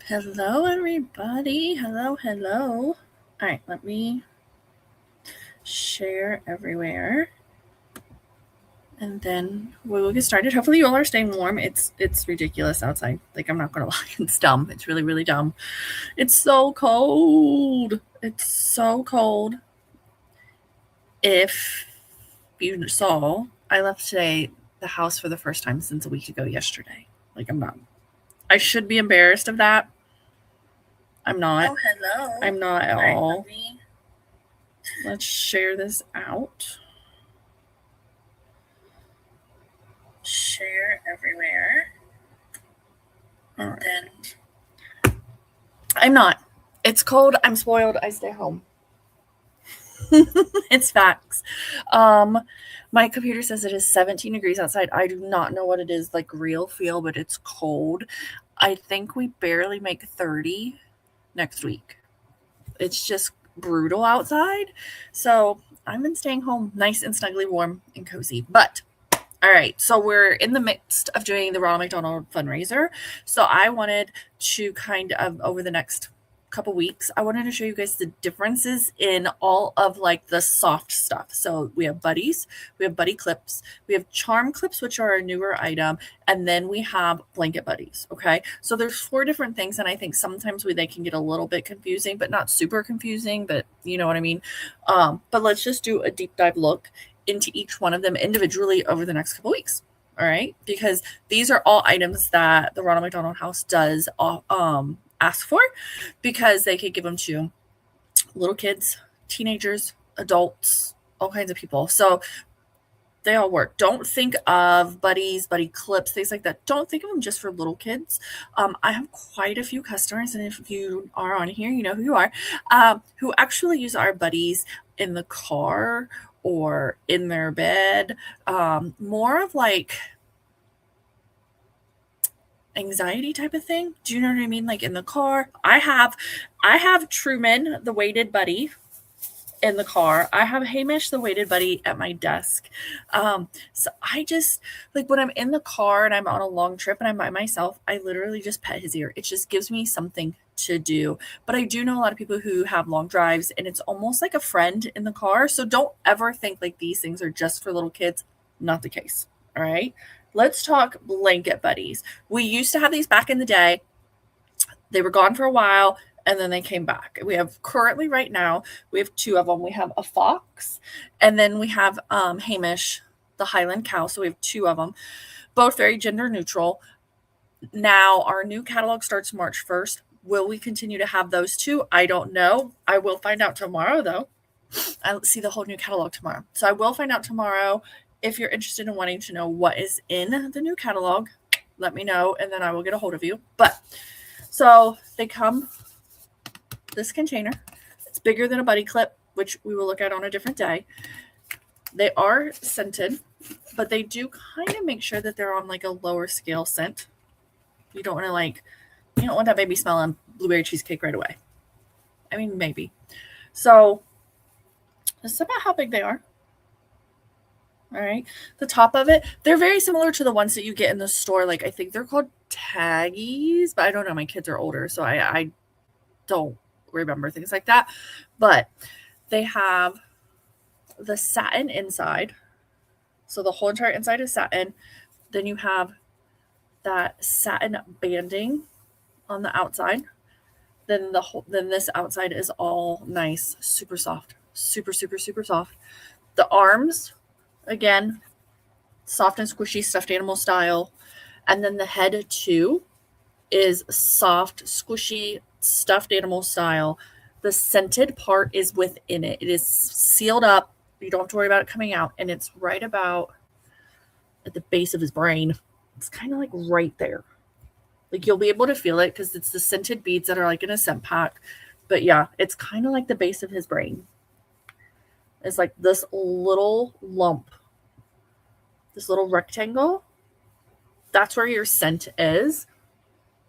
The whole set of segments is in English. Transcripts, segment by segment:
Hello, everybody. Hello. All right, let me share everywhere. And then we will get started. Hopefully you all are staying warm. It's ridiculous outside. Like, I'm not going to lie. It's dumb. It's really, really dumb. It's so cold. If you saw, I left today the house for the first time since a week ago yesterday. Like, I should be embarrassed of that. I'm not. Oh, hello. I'm not at Right, all. Let's share this out. Share everywhere. And right. Then I'm not. It's cold. I'm spoiled. I stay home. It's facts. My computer says it is 17 degrees outside. I do not know what it is like real feel, but it's cold. I think we barely make 30 next week. It's just brutal outside. So I've been staying home nice and snugly warm and cozy. But all right, so we're in the midst of doing the Ronald McDonald fundraiser. So I wanted to kind of, over the next couple weeks, I wanted to show you guys the differences in all of like the soft stuff. So we have buddies, we have buddy clips, we have charm clips, which are a newer item, and then we have blanket buddies. Okay, so there's 4 different things, and I think sometimes they can get a little bit confusing, but not super confusing, but you know what I mean. But let's just do a deep dive look into each one of them individually over the next couple weeks. All right, because these are all items that the Ronald McDonald House does ask for, because they could give them to little kids, teenagers, adults, all kinds of people. So they all work. Don't think of buddies, buddy clips, things like that. Don't think of them just for little kids. I have quite a few customers, and if you are on here, you know who you are, who actually use our buddies in the car or in their bed. More of like anxiety type of thing. Do you know what I mean? Like in the car. I have Truman, the weighted buddy, in the car. I have Hamish, the weighted buddy, at my desk. So I just, like, when I'm in the car and I'm on a long trip and I'm by myself, I literally just pet his ear. It just gives me something to do. But I do know a lot of people who have long drives, and it's almost like a friend in the car. So don't ever think like these things are just for little kids. Not the case. All right. Let's talk blanket buddies. We used to have these back in the day. They were gone for a while, and then they came back. We have currently right now, we have 2 of them. We have a fox, and then we have Hamish, the Highland cow. So we have 2 of them, both very gender neutral. Now our new catalog starts March 1st. Will we continue to have those 2? I don't know. I will find out tomorrow, though. I'll see the whole new catalog tomorrow. So I will find out tomorrow. If you're interested in wanting to know what is in the new catalog, let me know, and then I will get a hold of you. But so they come this container. It's bigger than a buddy clip, which we will look at on a different day. They are scented, but they do kind of make sure that they're on like a lower scale scent. You don't want that baby smelling blueberry cheesecake right away. I mean, maybe. So this is about how big they are. All right. The top of it, they're very similar to the ones that you get in the store. Like, I think they're called Taggies, but I don't know. My kids are older, so I don't remember things like that. But they have the satin inside. So the whole entire inside is satin. Then you have that satin banding on the outside. Then this outside is all nice, super soft, super soft. The arms, again, soft and squishy, stuffed animal style. And then the head too is soft, squishy, stuffed animal style. The scented part is within it. It is sealed up. You don't have to worry about it coming out. And it's right about at the base of his brain. It's kind of like right there. Like, you'll be able to feel it because it's the scented beads that are like in a scent pack. But yeah, it's kind of like the base of his brain. It's like this little lump, this little rectangle. That's where your scent is.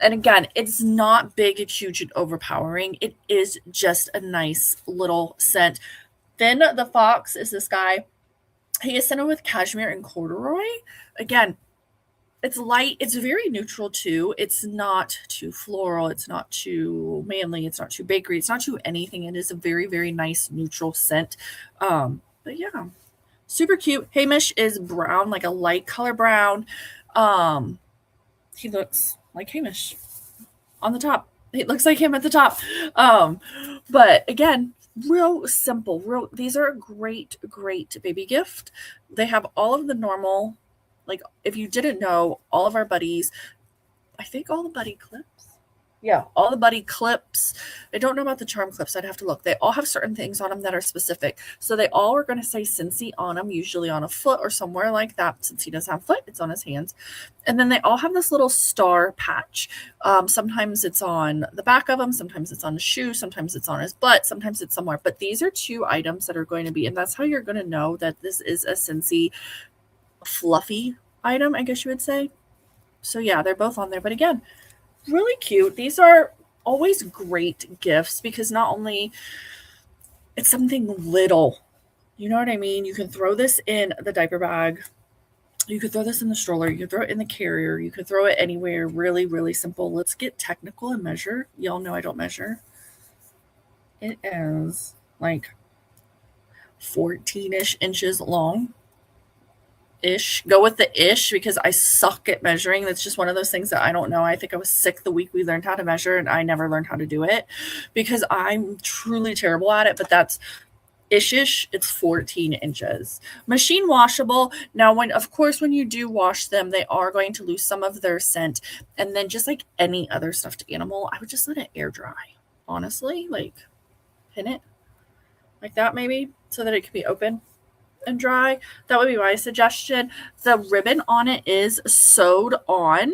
And again, it's not big, it's huge and overpowering. It is just a nice little scent. Then the fox is this guy. He is scented with cashmere and corduroy. Again, It's light. It's very neutral too. It's not too floral. It's not too manly. It's not too bakery. It's not too anything. It is a very, very nice neutral scent. But yeah, super cute. Hamish is brown, like a light color brown. Um, he looks like Hamish on the top. It looks like him at the top. Um, but again, real simple. Real. These are a great, great baby gift. They have all of the normal. Like, if you didn't know, all of our buddies, I think all the buddy clips. Yeah, all the buddy clips. I don't know about the charm clips. I'd have to look. They all have certain things on them that are specific. So they all are going to say Scentsy on them, usually on a foot or somewhere like that. Since he doesn't have a foot, it's on his hands. And then they all have this little star patch. Sometimes it's on the back of them. Sometimes it's on his shoe. Sometimes it's on his butt. Sometimes it's somewhere. But these are 2 items that are going to be, and that's how you're going to know that this is a Scentsy fluffy item, I guess you would say. So yeah, they're both on there. But again, really cute. These are always great gifts because not only it's something little, you know what I mean? You can throw this in the diaper bag. You could throw this in the stroller. You could throw it in the carrier. You could throw it anywhere. Really, really simple. Let's get technical and measure. Y'all know I don't measure. It is like 14-ish inches long. Ish. Go with the ish because I suck at measuring. That's just one of those things that I don't know. I think I was sick the week we learned how to measure and I never learned how to do it because I'm truly terrible at it. But that's ish. It's 14 inches. Machine washable. Now, of course, when you do wash them, they are going to lose some of their scent. And then just like any other stuffed animal, I would just let it air dry. Honestly, like pin it like that maybe so that it can be open and dry. That would be my suggestion. The ribbon on it is sewed on,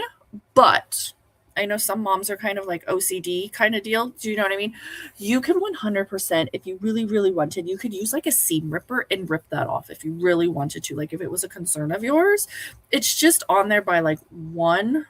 but I know some moms are kind of like OCD kind of deal. Do you know what I mean? You can 100%, if you really, really wanted, you could use like a seam ripper and rip that off if you really wanted to. Like if it was a concern of yours, it's just on there by like one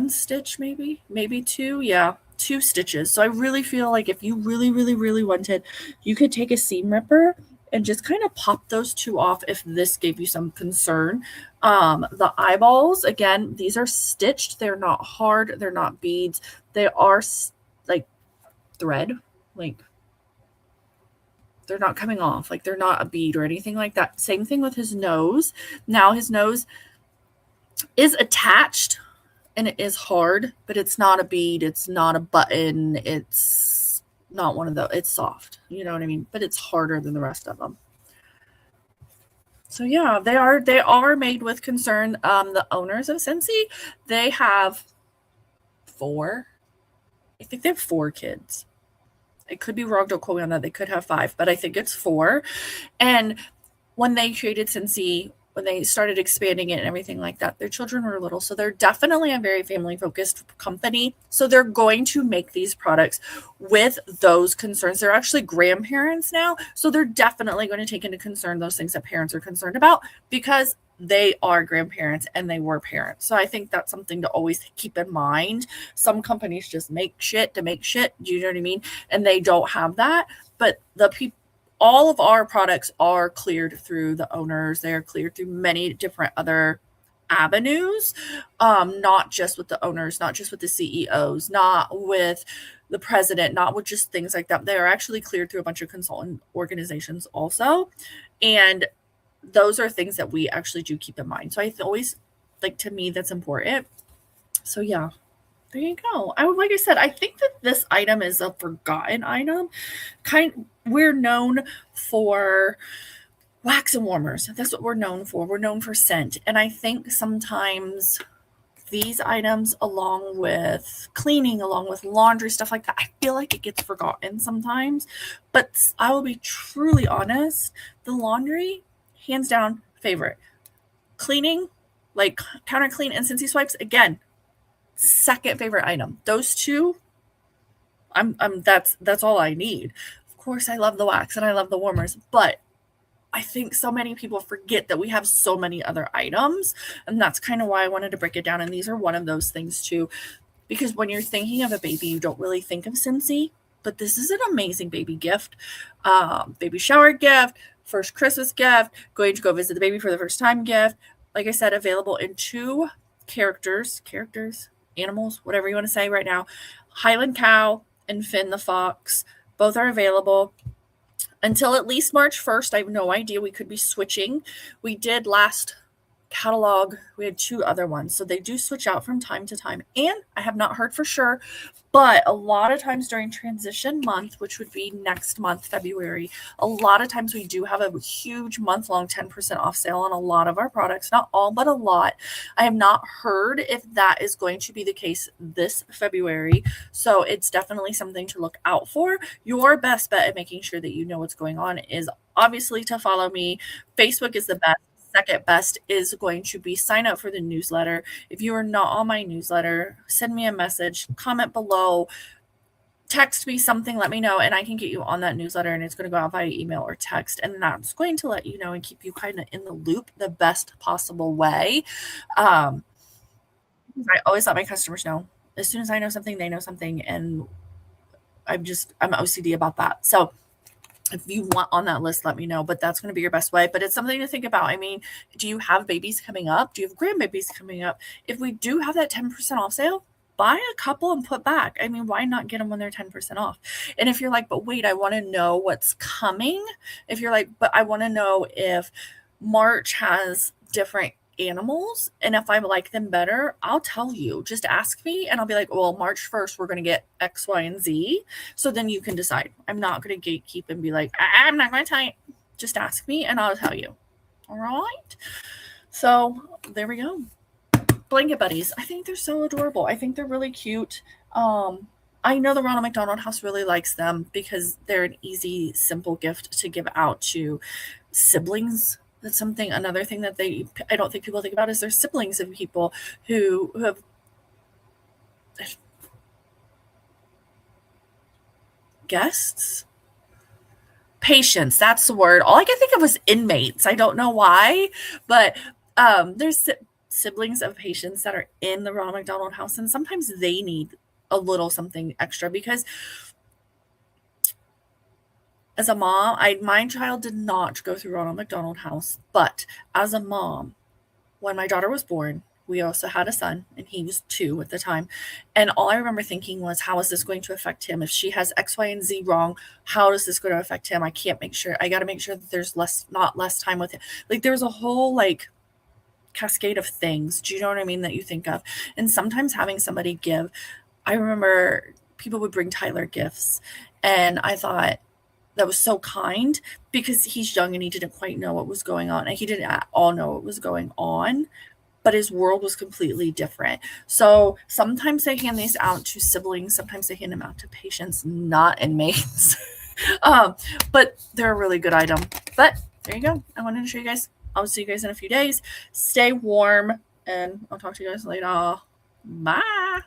stitch, maybe 2. Yeah. 2 stitches. So I really feel like if you really, really, really wanted, you could take a seam ripper and just kind of pop those 2 off if this gave you some concern. The eyeballs, again, these are stitched. They're not hard. They're not beads. They are like thread. Like they're not coming off. Like they're not a bead or anything like that. Same thing with his nose. Now his nose is attached. And it is hard, but it's not a bead. It's not a button. It's not one of those. It's soft. You know what I mean? But it's harder than the rest of them. So yeah, they are made with concern. The owners of Scentsy, they have 4. I think they have 4 kids. It could be wrong. Don't quote me on that. They could have 5, but I think it's 4. And when they created Scentsy, when they started expanding it and everything like that, their children were little. So they're definitely a very family-focused company. So they're going to make these products with those concerns. They're actually grandparents now. So they're definitely going to take into concern those things that parents are concerned about because they are grandparents and they were parents. So I think that's something to always keep in mind. Some companies just make shit to make shit. Do you know what I mean? And they don't have that. But the people, all of our products are cleared through the owners. They are cleared through many different other avenues, not just with the owners, not just with the CEOs, not with the president, not with just things like that. They are actually cleared through a bunch of consultant organizations also. And those are things that we actually do keep in mind. So I always, like, to me, that's important. So yeah, there you go. Like I said, I think that this item is a forgotten item. We're known for wax and warmers. That's what we're known for. We're known for scent. And I think sometimes these items, along with cleaning, along with laundry, stuff like that, I feel like it gets forgotten sometimes. But I will be truly honest, the laundry, hands down, favorite. Cleaning, like counter clean and Scentsy swipes, again, second favorite item. Those 2, that's all I need. Of course, I love the wax and I love the warmers, but I think so many people forget that we have so many other items, and that's kind of why I wanted to break it down. And these are one of those things too, because when you're thinking of a baby, you don't really think of Scentsy, but this is an amazing baby gift, baby shower gift, first Christmas gift, going to go visit the baby for the first time gift. like I said, available in 2 characters, animals, whatever you want to say right now. Highland Cow and Finn the Fox. Both are available until at least March 1st. I have no idea. We could be switching. We did last catalog, we had 2 other ones. So they do switch out from time to time. And I have not heard for sure, but a lot of times during transition month, which would be next month, February, a lot of times we do have a huge month-long 10% off sale on a lot of our products. Not all, but a lot. I have not heard if that is going to be the case this February. So it's definitely something to look out for. Your best bet at making sure that you know what's going on is obviously to follow me. Facebook is the best. Second best is going to be sign up for the newsletter. If you are not on my newsletter, send me a message, comment below, text me something, let me know, and I can get you on that newsletter, and it's going to go out via email or text, and that's going to let you know and keep you kind of in the loop the best possible way. I always let my customers know. As soon as I know something, they know something, and I'm OCD about that. So if you want on that list, let me know, but that's going to be your best way. But it's something to think about. I mean, do you have babies coming up? Do you have grandbabies coming up? If we do have that 10% off sale, buy a couple and put back. I mean, why not get them when they're 10% off? And if you're like, but wait, I want to know what's coming. If you're like, but I want to know if March has different animals, and if I like them better, I'll tell you. Just ask me, and I'll be like, well, March 1st, we're going to get X, Y, and Z. So then you can decide. I'm not going to gatekeep and be like, I'm not going to tell you. Just ask me, and I'll tell you. All right? So there we go. Blanket Buddies. I think they're so adorable. I think they're really cute. I know the Ronald McDonald House really likes them because they're an easy, simple gift to give out to siblings. That's another thing that I don't think people think about is their siblings of people who have guests. Patients, that's the word. All I could think of was inmates. I don't know why, but there's siblings of patients that are in the Ronald McDonald House, and sometimes they need a little something extra because as a mom, my child did not go through Ronald McDonald House, but as a mom, when my daughter was born, we also had a son, and he was 2 at the time. And all I remember thinking was, how is this going to affect him? If she has X, Y, and Z wrong, how is this going to affect him? I got to make sure that there's not less time with him. Like there's a whole cascade of things. Do you know what I mean? That you think of. And sometimes having somebody give, I remember people would bring Tyler gifts, and I thought, that was so kind because he's young and he didn't quite know what was going on. And he didn't at all know what was going on, but his world was completely different. So sometimes they hand these out to siblings. Sometimes they hand them out to patients, not inmates. But they're a really good item. But there you go. I wanted to show you guys. I'll see you guys in a few days. Stay warm, and I'll talk to you guys later. Bye.